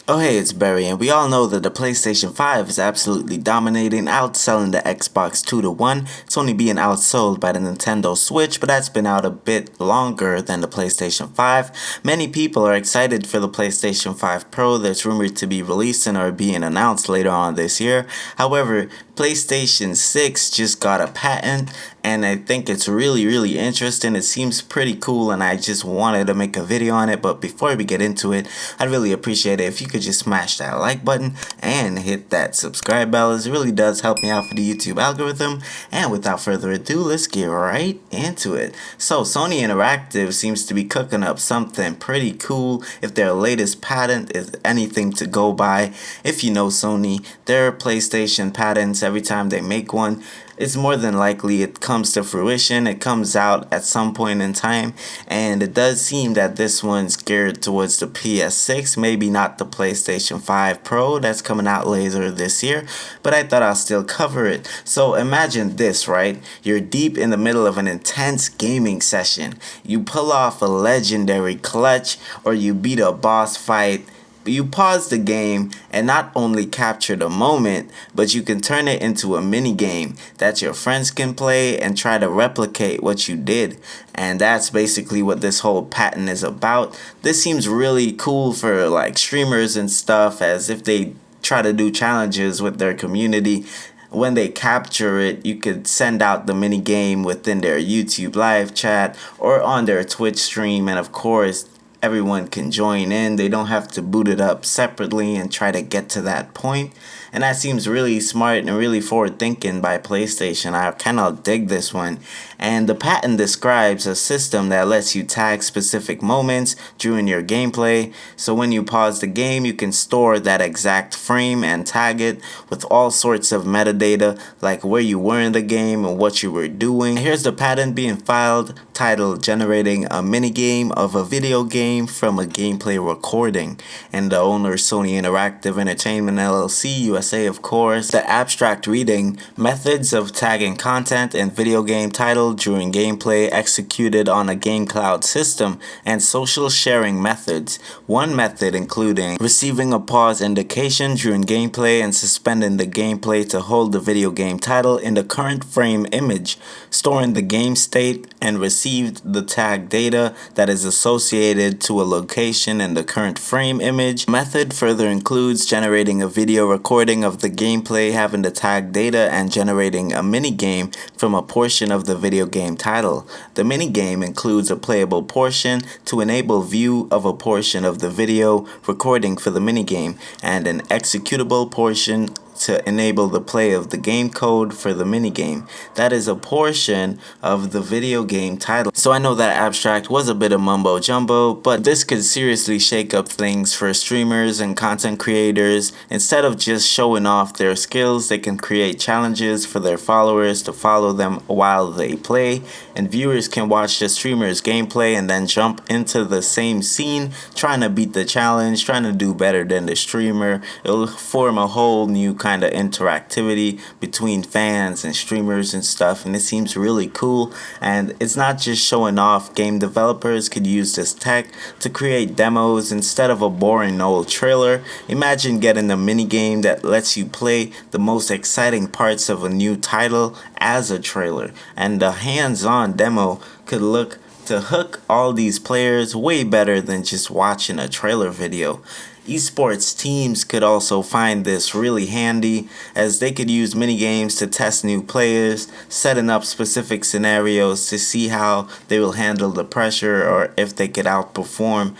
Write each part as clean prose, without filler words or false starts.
Oh hey, it's Barry, and we all know that the PlayStation 5 is absolutely dominating, outselling the Xbox 2 to 1. It's only being outsold by the Nintendo Switch, but that's been out a bit longer than the PlayStation 5. Many people are excited for the PlayStation 5 Pro that's rumored to be releasing or being announced later on this year. However, PlayStation 6 just got a patent, and I think it's really interesting. It seems pretty cool, and I just wanted to make a video on it. But before we get into it, I'd really appreciate it if you could just smash that like button and hit that subscribe bell, as it really does help me out for the YouTube algorithm. And without further ado, let's get right into it. So Sony Interactive seems to be cooking up something pretty cool if their latest patent is anything to go by. If you know Sony, their PlayStation patents, every time they make one, it's more than likely it comes to fruition. It comes out at some point in time, and it does seem that this one's geared towards the PS6, maybe not the PlayStation 5 Pro that's coming out later this year, but I thought I'll still cover it. So imagine this, right? You're deep in the middle of an intense gaming session. You pull off a legendary clutch, or you beat a boss fight. You pause the game and not only capture the moment, but you can turn it into a mini game that your friends can play and try to replicate what you did. And that's basically what this whole patent is about. This seems really cool for like streamers and stuff, as if they try to do challenges with their community. When they capture it, you could send out the mini game within their YouTube live chat or on their Twitch stream, and of course everyone can join in. They don't have to boot it up separately and try to get to that point. And that seems really smart and really forward thinking by PlayStation. I kind of dig this one. And the patent describes a system that lets you tag specific moments during your gameplay. So when you pause the game, you can store that exact frame and tag it with all sorts of metadata, like where you were in the game and what you were doing. Here's the patent being filed, titled Generating a Minigame of a Video Game from a Gameplay Recording. And the owner, Sony Interactive Entertainment LLC, USA, of course. The abstract reading: methods of tagging content and video game title during gameplay executed on a game cloud system, and social sharing methods. One method including receiving a pause indication during gameplay and suspending the gameplay to hold the video game title in the current frame image, storing the game state and received the tag data that is associated to a location in the current frame image. Method further includes generating a video recording of the gameplay having the tag data and generating a minigame from a portion of the video game title. The minigame includes a playable portion to enable view of a portion of the video recording for the minigame, and an executable portion to enable the play of the game code for the minigame. That is a portion of the video game title. So I know that abstract was a bit of mumbo jumbo, but this could seriously shake up things for streamers and content creators. Instead of just showing off their skills, they can create challenges for their followers to follow them while they play, and viewers can watch the streamer's gameplay and then jump into the same scene, trying to beat the challenge, trying to do better than the streamer. It'll form a whole new kind of interactivity between fans and streamers and stuff, and it seems really cool. And it's not just showing off. Game developers could use this tech to create demos instead of a boring old trailer. Imagine getting a mini game that lets you play the most exciting parts of a new title as a trailer, and the hands-on demo could look to hook all these players way better than just watching a trailer video. Esports teams could also find this really handy, as they could use minigames to test new players, setting up specific scenarios to see how they will handle the pressure or if they could outperform.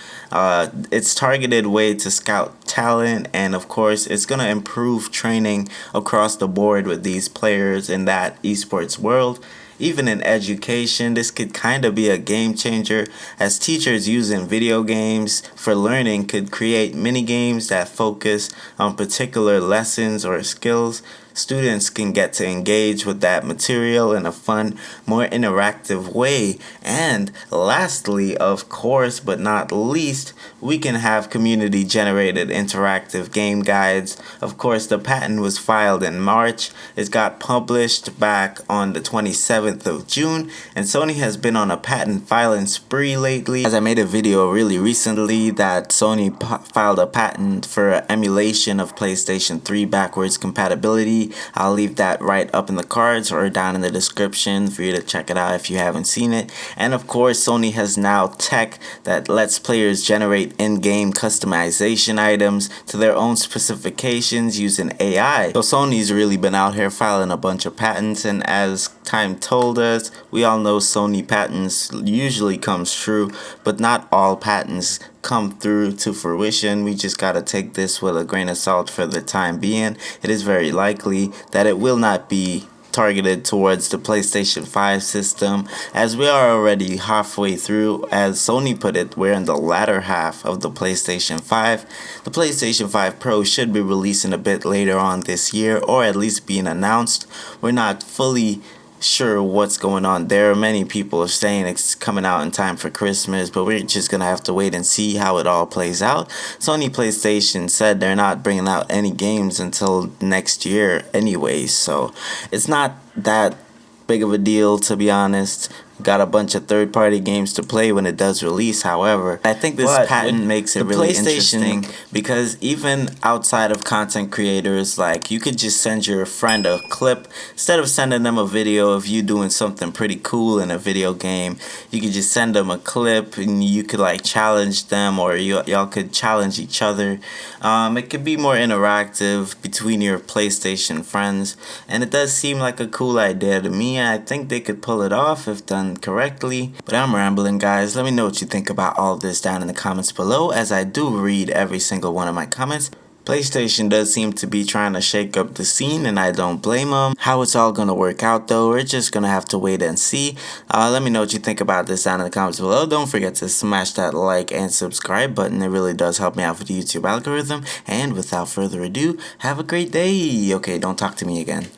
It's targeted way to scout talent, and of course it's going to improve training across the board with these players in that esports world. Even in education, this could kind of be a game changer, as teachers using video games for learning could create mini games that focus on particular lessons or skills. students can get to engage with that material in a fun, more interactive way. And lastly, of course, but not least, we can have community generated interactive game guides. Of course, the patent was filed in March. It got published back on the 27th of June, and Sony has been on a patent filing spree lately. As I made a video really recently that Sony filed a patent for emulation of PlayStation 3 backwards compatibility. I'll leave that right up in the cards or down in the description for you to check it out if you haven't seen it. And of course, Sony has now tech that lets players generate in-game customization items to their own specifications using AI. So Sony's really been out here filing a bunch of patents, and as time told us, we all know Sony patents usually comes true, but not all patents come through to fruition. We just gotta take this with a grain of salt for the time being. It is very likely that it will not be targeted towards the PlayStation 5 system, as we are already halfway through. As Sony put it, we're in the latter half of the PlayStation 5. The PlayStation 5 Pro should be releasing a bit later on this year, or at least being announced. We're not fully sure what's going on there. Many people are saying it's coming out in time for Christmas, but we're just gonna have to wait and see how it all plays out. Sony Playstation said they're not bringing out any games until next year anyway, so it's not that big of a deal, to be honest. Got a bunch of third-party games to play when it does release. However, I think this patent makes it really interesting because even outside of content creators, like, you could just send your friend a clip instead of sending them a video of you doing something pretty cool in a video game. You could just send them a clip and you could like challenge them, or y'all could challenge each other. It could be more interactive between your PlayStation friends, and it does seem like a cool idea to me. I think they could pull it off if done correctly. But I'm rambling, guys. Let me know what you think about all this down in the comments below, as I do read every single one of my comments. PlayStation does seem to be trying to shake up the scene, and I don't blame them. How it's all gonna work out though, we're just gonna have to wait and see. Let me know what you think about this down in the comments below. Don't forget to smash that like and subscribe button. It really does help me out for the YouTube algorithm. And without further ado, have a great day. Okay, don't talk to me again.